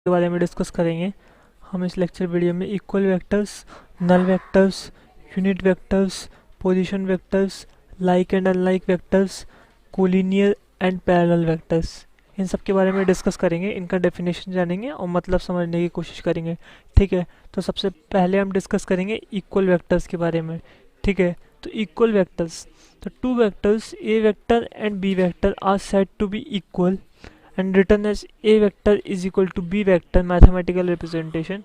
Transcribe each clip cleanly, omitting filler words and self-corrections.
के बारे में डिस्कस करेंगे हम इस लेक्चर वीडियो में। Equal vectors, null vectors, unit vectors, position vectors, like and unlike vectors, collinear and parallel vectors, इन सब के बारे में डिस्कस करेंगे। इनका डेफिनेशन जानेंगे और मतलब समझने की कोशिश करेंगे। ठीक है, तो सबसे पहले हम डिस्कस करेंगे इक्वल वेक्टर्स के बारे में। ठीक है, तो इक्वल वेक्टर्स, तो two vectors A vector and B vector are said to be equal and written as a vector is equal to b vector mathematical representation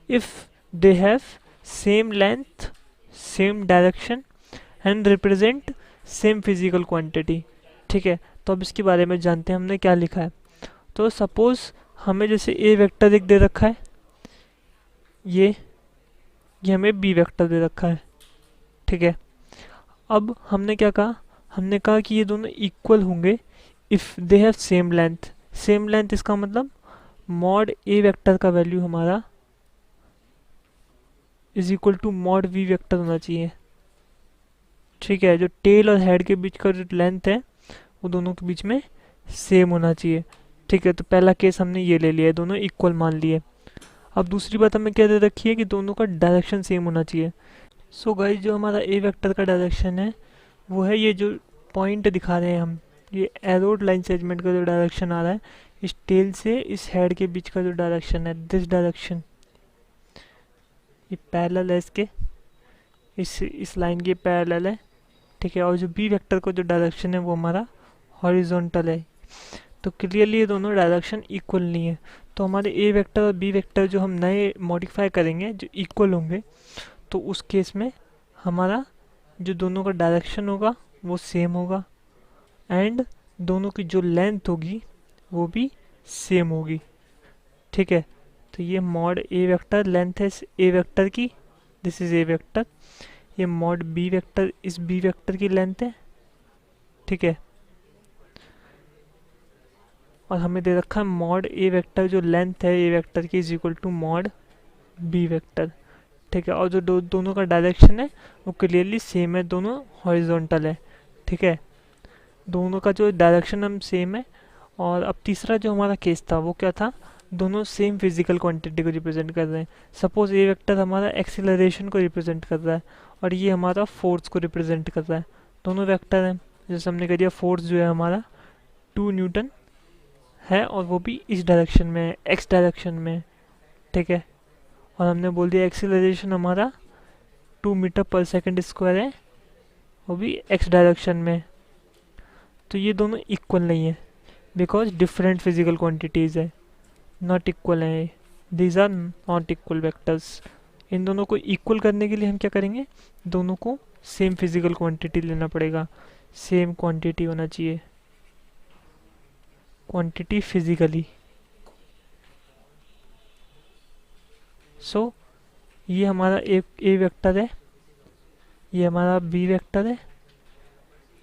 if they have same length, same direction and represent same physical quantity। ठीक है, तो अब इसके बारे में जानते हैं हमने क्या लिखा है। तो सपोज हमें जैसे a वेक्टर एक दे रखा है, ये हमें b वेक्टर दे रखा है। ठीक है, अब हमने क्या कहा, हमने कहा कि ये दोनों इक्वल होंगे if they have same length. Same length इसका मतलब मॉड ए वेक्टर का वैल्यू हमारा is equal to mod B vector होना चाहिए। ठीक है, जो टेल और हेड के बीच का जो लेंथ है वो दोनों के बीच में सेम होना चाहिए। ठीक है, तो पहला केस हमने ये ले लिया है, दोनों इक्वल मान लिए। अब दूसरी बात हमें क्या दे रखी है कि दोनों का डायरेक्शन सेम होना चाहिए। सो गाइस, जो हमारा ए वेक्टर का डायरेक्शन है वो है ये जो पॉइंट दिखा रहे हैं हम, ये एरोड लाइन सेगमेंट का जो डायरेक्शन आ रहा है इस टेल से इस हेड के बीच का जो डायरेक्शन है, दिस डायरेक्शन, ये पैरेलल है इसके, इस लाइन के पैरेलल है। ठीक है, और जो बी वेक्टर का जो डायरेक्शन है वो हमारा हॉरिजॉन्टल है। तो क्लियरली ये दोनों डायरेक्शन इक्वल नहीं है। तो हमारे ए वेक्टर और बी वेक्टर जो हम नए मॉडिफाई करेंगे जो इक्वल होंगे, तो उस केस में हमारा जो दोनों का डायरेक्शन होगा वो सेम होगा एंड दोनों की जो लेंथ होगी वो भी सेम होगी। ठीक है, तो ये मॉड ए वेक्टर लेंथ है ए वेक्टर की, दिस इज ए वेक्टर। ये मॉड बी वेक्टर इस बी वेक्टर की लेंथ है। ठीक है, और हमें दे रखा है मॉड ए वेक्टर जो लेंथ है ए वेक्टर की is equal to mod B vector. ठीक है, और जो दोनों का डायरेक्शन है वो क्लियरली सेम है, दोनों हॉरिजॉन्टल है। ठीक है, दोनों का जो डायरेक्शन हम सेम है। और अब तीसरा जो हमारा केस था वो क्या था, दोनों सेम फिजिकल क्वांटिटी को रिप्रेजेंट कर रहे हैं। सपोज ए वेक्टर हमारा एक्सीलरेशन को रिप्रेजेंट कर रहा है और ये हमारा फोर्स को रिप्रेजेंट कर रहा है। दोनों वेक्टर हैं, जैसे हमने कह दिया फोर्स जो है हमारा 2 न्यूटन है और वो भी इस डायरेक्शन में है, एक्स डायरेक्शन में। ठीक है, और हमने बोल दिया एक्सीलरेशन हमारा 2 मीटर पर सेकेंड स्क्वायर है, वो भी एक्स डायरेक्शन में। तो ये दोनों इक्वल नहीं है बिकॉज डिफरेंट फिजिकल क्वांटिटीज़ है, नॉट इक्वल है। These are not equal vectors. इन दोनों को इक्वल करने के लिए हम क्या करेंगे, दोनों को सेम फिजिकल क्वांटिटी लेना पड़ेगा। सेम क्वांटिटी होना चाहिए, क्वांटिटी फिजिकली। सो ये हमारा ए वेक्टर है, ये हमारा बी वेक्टर है।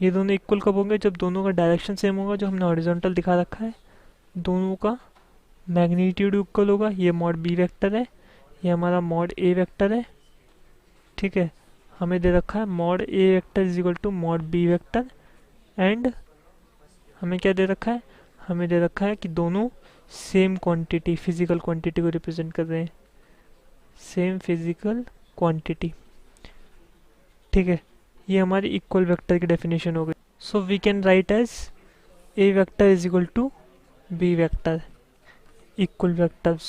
ये दोनों इक्वल कब होंगे, जब दोनों का डायरेक्शन सेम होगा, जो हमने हॉरिजॉन्टल दिखा रखा है। दोनों का मैग्नीट्यूड इक्वल होगा, ये मॉड बी वेक्टर है, ये हमारा मॉड ए वेक्टर है। ठीक है, हमें दे रखा है mod A vector is equal to mod B vector and हमें क्या दे रखा है, हमें दे रखा है कि दोनों सेम क्वांटिटी फिजिकल क्वांटिटी को रिप्रेजेंट कर रहे हैं, सेम फिजिकल क्वांटिटी। ठीक है, ये हमारी इक्वल वेक्टर की डेफिनेशन हो गई। So we can write as A vector is equal to B vector, equal vectors.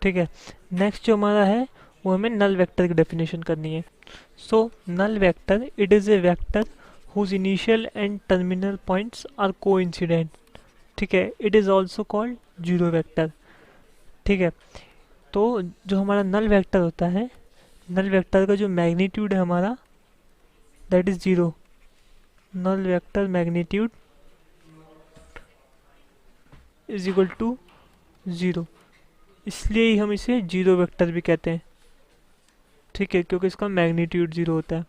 ठीक है, नेक्स्ट जो हमारा है वो हमें नल वेक्टर की डेफिनेशन करनी है। So null vector, it is a vector whose initial and terminal points are coincident। ठीक है, it is also called zero vector. ठीक है, तो जो हमारा नल वेक्टर होता है, नल वेक्टर का जो मैग्नीट्यूड है हमारा that is zero. Null vector magnitude is equal to zero, इसलिए ही हम इसे जीरो वेक्टर भी कहते हैं। ठीक है, क्योंकि इसका मैग्नीट्यूड ज़ीरो होता है।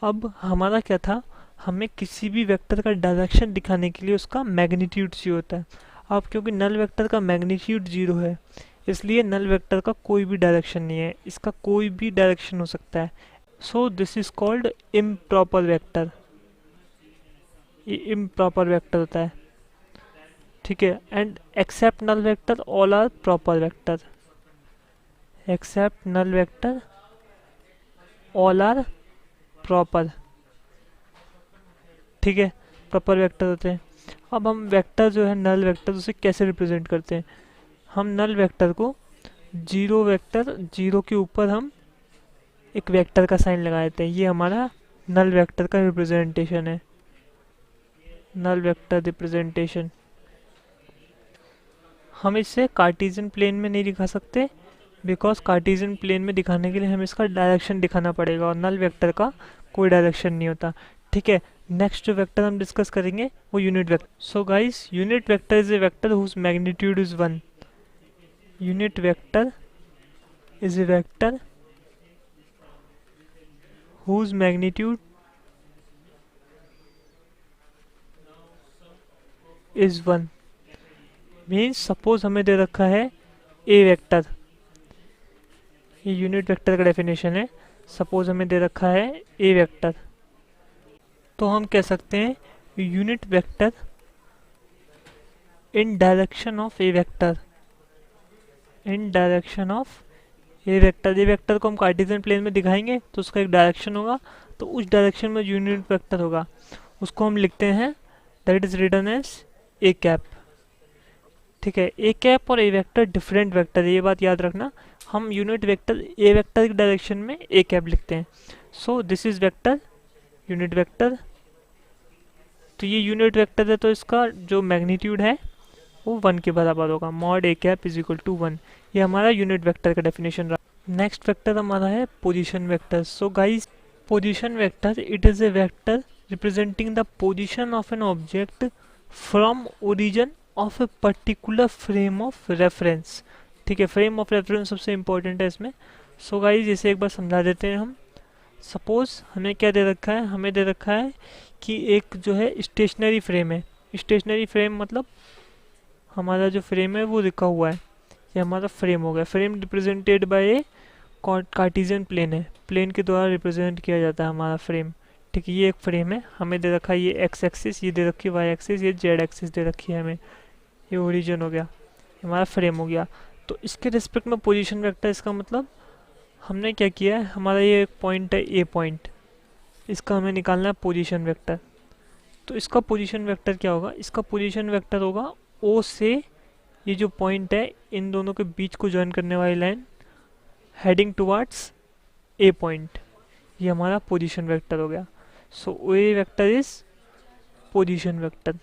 अब हमारा क्या था, हमें किसी भी वेक्टर का डायरेक्शन दिखाने के लिए उसका मैग्नीट्यूड चाहिए होता है। अब क्योंकि नल वेक्टर का मैग्नीट्यूड ज़ीरो है, इसलिए नल वेक्टर का कोई भी डायरेक्शन नहीं है, इसका कोई भी डायरेक्शन हो सकता है। So this is called improper vector. ये इम्प्रॉपर वेक्टर होता है। ठीक है, and except null vector all are proper vector, except null vector all are proper, ठीक है, प्रॉपर वेक्टर होते हैं। अब हम वेक्टर जो है नल वेक्टर उसे कैसे रिप्रेजेंट करते हैं, हम नल वेक्टर को जीरो वेक्टर, जीरो के ऊपर हम एक वेक्टर का साइन लगा देते हैं, ये हमारा नल वेक्टर का रिप्रेजेंटेशन है, नल वेक्टर रिप्रेजेंटेशन। हम इसे कार्टेशियन प्लेन में नहीं दिखा सकते, बिकॉज कार्टेशियन प्लेन में दिखाने के लिए हमें इसका डायरेक्शन दिखाना पड़ेगा और नल वेक्टर का कोई डायरेक्शन नहीं होता, ठीक है। नेक्स्ट जो वेक्टर हम डिस्कस करेंगे वो unit vector. So guys, unit vector is A vector whose magnitude is 1, unit vector is A vector whose magnitude is 1, means suppose हमें दे रखा है ए वेक्टर, ये यूनिट वेक्टर का डेफिनेशन है, सपोज हमें दे रखा है ए वेक्टर, तो हम कह सकते हैं unit vector in direction of A vector, in direction of A vector, ये वेक्टर को हम कार्टेशियन प्लेन में दिखाएंगे तो उसका एक डायरेक्शन होगा, तो उस डायरेक्शन में यूनिट वेक्टर होगा उसको हम लिखते हैं that is written as A cap, ठीक है। ए कैप और ए वेक्टर डिफरेंट वेक्टर है, ये बात याद रखना, हम यूनिट वेक्टर ए वेक्टर की डायरेक्शन में ए कैप लिखते हैं। सो this is vector unit vector, तो ये यूनिट वेक्टर है तो इसका जो मैग्नीट्यूड है वो 1 के बराबर होगा, mod A cap is equal to 1, ये हमारा यूनिट वेक्टर का डेफिनेशन रहा। नेक्स्ट वेक्टर हमारा है position vector. So guys, position vector it is A vector representing the position of an object from origin of a particular frame of reference, ठीक है, frame of reference सबसे important है इसमें। So guys, इसे एक बार समझा देते हैं हम। सपोज हमें क्या दे रखा है, हमें दे रखा है कि एक जो है स्टेशनरी फ्रेम है, स्टेशनरी फ्रेम मतलब हमारा जो फ्रेम है वो लिखा हुआ है, ये हमारा फ्रेम हो गया, frame represented by a Cartesian plane है, प्लेन के द्वारा रिप्रेजेंट किया जाता है हमारा फ्रेम, ठीक है। ये एक फ्रेम है, हमें दे रखा है ये एक्स एक्सिस, ये दे रखी है वाई एक्सिस, ये जेड एक्सिस दे रखी है हमें, ये ओरिजिन हो गया, ये हमारा फ्रेम हो गया। तो इसके रिस्पेक्ट में पोजीशन वेक्टर, इसका मतलब हमने क्या किया है, हमारा ये एक पॉइंट है ए पॉइंट, इसका हमें निकालना है पोजीशन वेक्टर। तो इसका पोजीशन वेक्टर क्या होगा, इसका पोजीशन वेक्टर होगा ओ से ये जो पॉइंट है इन दोनों के बीच को ज्वाइन करने वाली line heading towards a point, ये हमारा पोजीशन वेक्टर हो गया। सो ओ A vector is position vector,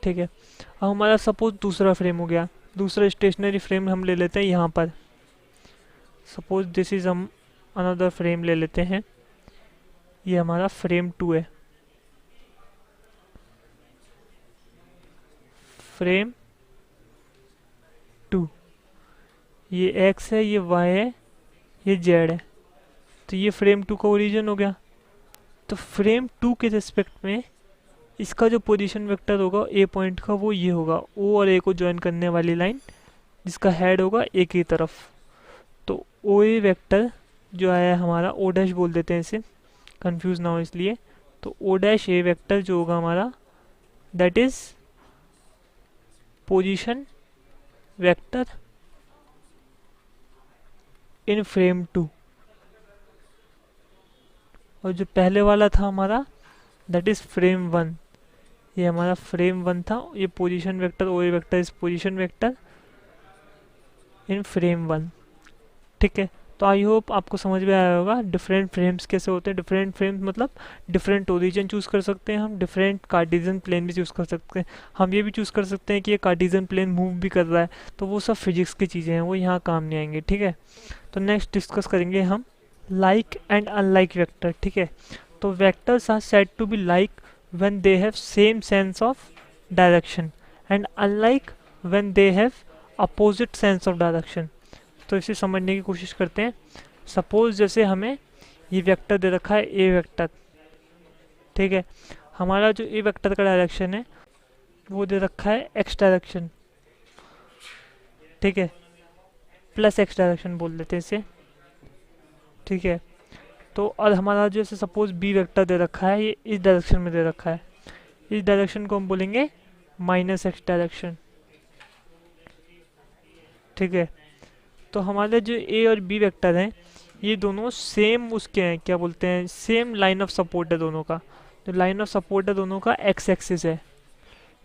ठीक है। अब हमारा सपोज दूसरा फ्रेम हो गया, दूसरा स्टेशनरी फ्रेम हम ले लेते हैं यहाँ पर, सपोज दिस इज हम अनदर फ्रेम ले लेते हैं, ये हमारा फ्रेम 2 है, फ्रेम 2, ये x है, ये y है, ये z है, तो ये फ्रेम 2 का ओरिजिन हो गया। तो फ्रेम 2 के रिस्पेक्ट में इसका जो पोजीशन वेक्टर होगा ए पॉइंट का वो ये होगा, ओ और ए को ज्वाइन करने वाली लाइन जिसका हेड होगा ए की तरफ। तो ओ ए वेक्टर जो आया है हमारा, ओ डैश बोल देते हैं इसे, कंफ्यूज ना हो इसलिए, तो ओ डैश ए वेक्टर जो होगा हमारा that is position vector in frame 2, और जो पहले वाला था हमारा दैट इज फ्रेम 1, ये हमारा फ्रेम 1 था, ये position vector O A vector is position vector in frame 1, ठीक है। तो आई होप आपको समझ में आया होगा डिफरेंट फ्रेम्स कैसे होते हैं। डिफरेंट फ्रेम्स मतलब डिफरेंट ओरिजिन चूज़ कर सकते हैं हम, डिफरेंट कार्टेशियन प्लेन भी चूज़ कर सकते हैं, हम ये भी चूज़ कर सकते हैं कि ये कार्टेशियन प्लेन मूव भी कर रहा है, तो वो सब फिजिक्स की चीज़ें हैं, वो यहाँ काम नहीं आएंगे, ठीक है। तो नेक्स्ट डिस्कस करेंगे हम लाइक एंड अनलाइक वेक्टर, ठीक है। तो vectors are said to be like when they have same sense of direction and unlike when they have opposite sense of direction। तो इसे समझने की कोशिश करते हैं। सपोज जैसे हमें ये वेक्टर दे रखा है ए वेक्टर, ठीक है, हमारा जो ए वेक्टर का डायरेक्शन है वो दे रखा है एक्स डायरेक्शन, ठीक है, प्लस एक्स डायरेक्शन बोल देते हैं इसे, ठीक है। तो और हमारा जो ऐसे सपोज बी वेक्टर दे रखा है, ये इस डायरेक्शन में दे रखा है, इस डायरेक्शन को हम बोलेंगे माइनस एक्स डायरेक्शन। ठीक है, तो हमारे जो ए और बी वेक्टर हैं ये दोनों सेम उसके हैं, क्या बोलते हैं, सेम लाइन ऑफ सपोर्ट है दोनों का। जो लाइन ऑफ सपोर्ट है दोनों का एक्स एक्सिस है,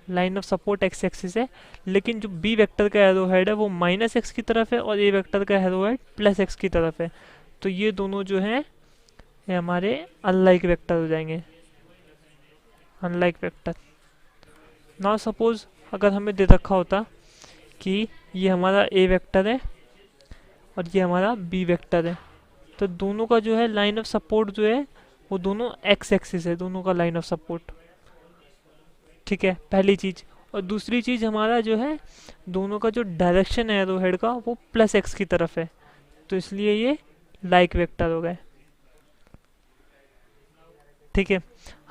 line of support x axis है। लेकिन जो बी वेक्टर का एरो हेड है वो माइनस एक्स की तरफ है और ए वेक्टर का एरो हेड प्लस एक्स की तरफ है। तो ये दोनों जो हैं ये हमारे अनलाइक वेक्टर हो जाएंगे, अनलाइक वेक्टर। नाउ सपोज अगर हमें दे रखा होता कि ये हमारा ए वेक्टर है और ये हमारा बी वेक्टर है, तो दोनों का जो है लाइन ऑफ सपोर्ट जो है वो दोनों एक्स एक्सिस है, दोनों का लाइन ऑफ सपोर्ट। ठीक है, पहली चीज। और दूसरी चीज हमारा जो है दोनों का जो डायरेक्शन है एरो हेड का वो प्लस एक्स की तरफ है, तो इसलिए ये लाइक वेक्टर हो गए। ठीक है,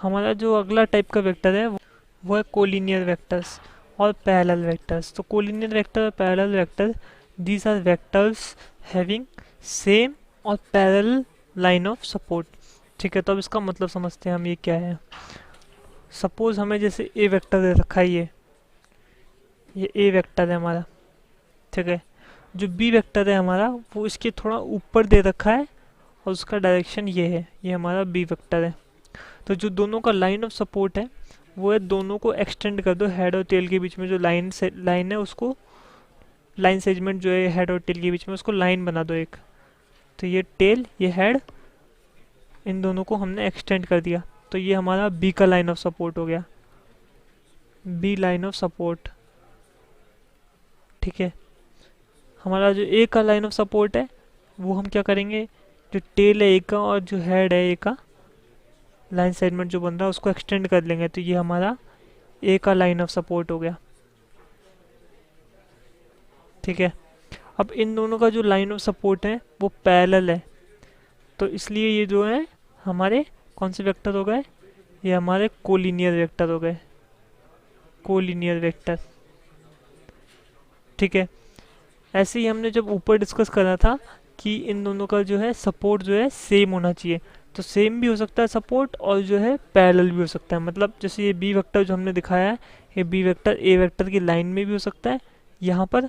हमारा जो अगला टाइप का वेक्टर है वो है कोलिनियर वेक्टर्स और पैरेलल वेक्टर्स। तो कोलिनियर वेक्टर और parallel vector, these are vectors having same और पैरेलल लाइन ऑफ सपोर्ट। ठीक है, तो अब इसका मतलब समझते हैं हम ये क्या है। सपोज हमें जैसे ए वेक्टर दे रखा है, ये ए वेक्टर है हमारा। ठीक है, जो बी वेक्टर है हमारा वो इसके थोड़ा ऊपर दे रखा है और उसका डायरेक्शन ये है, ये हमारा बी वेक्टर है। तो जो दोनों का लाइन ऑफ सपोर्ट है वो है, दोनों को एक्सटेंड कर दो, हेड और टेल के बीच में जो लाइन है उसको, लाइन सेगमेंट जो है हेड और टेल के बीच में उसको लाइन बना दो एक। तो ये टेल ये हेड, इन दोनों को हमने एक्सटेंड कर दिया, तो ये हमारा बी का लाइन ऑफ सपोर्ट हो गया, बी लाइन ऑफ सपोर्ट। ठीक है, हमारा जो ए का लाइन ऑफ सपोर्ट है वो हम क्या करेंगे, जो टेल है ए का और जो हेड है ए का लाइन सेगमेंट जो बन रहा है उसको एक्सटेंड कर लेंगे, तो ये हमारा ए का लाइन ऑफ सपोर्ट हो गया। ठीक है, अब इन दोनों का जो लाइन ऑफ सपोर्ट है वो पैरेलल है, तो इसलिए ये जो है हमारे कौन से वेक्टर हो गए, ये हमारे कोलिनियर वेक्टर हो गए, कोलिनियर वेक्टर। ठीक है, ऐसे ही हमने जब ऊपर डिस्कस करा था कि इन दोनों का जो है सपोर्ट जो है सेम होना चाहिए, तो सेम भी हो सकता है सपोर्ट और जो है पैरेलल भी हो सकता है। मतलब जैसे ये बी वेक्टर जो हमने दिखाया है, ये बी वेक्टर ए वेक्टर की लाइन में भी हो सकता है यहाँ पर,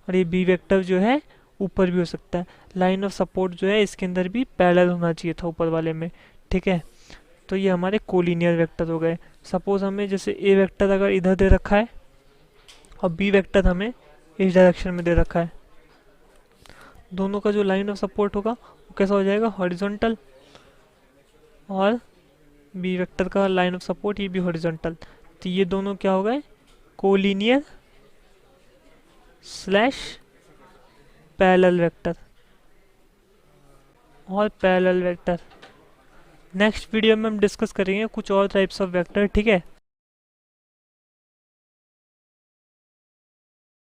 और ये बी वेक्टर जो है ऊपर भी हो सकता है। लाइन ऑफ सपोर्ट जो है इसके अंदर भी पैरेलल होना चाहिए था ऊपर वाले में। ठीक है, तो ये हमारे कोलिनियर वेक्टर हो गए। सपोज हमें जैसे ए वेक्टर अगर इधर दे रखा है और बी वेक्टर हमें इस डायरेक्शन में दे रखा है, दोनों का जो लाइन ऑफ सपोर्ट होगा वो कैसा हो जाएगा, हॉरिजॉन्टल, और बी वेक्टर का लाइन ऑफ सपोर्ट ये भी हॉरिजॉन्टल। तो ये दोनों क्या हो गए, कोलिनियर स्लैश पैरेलल वेक्टर और पैरेलल वेक्टर। नेक्स्ट वीडियो में हम डिस्कस करेंगे कुछ और टाइप्स ऑफ वेक्टर। ठीक है।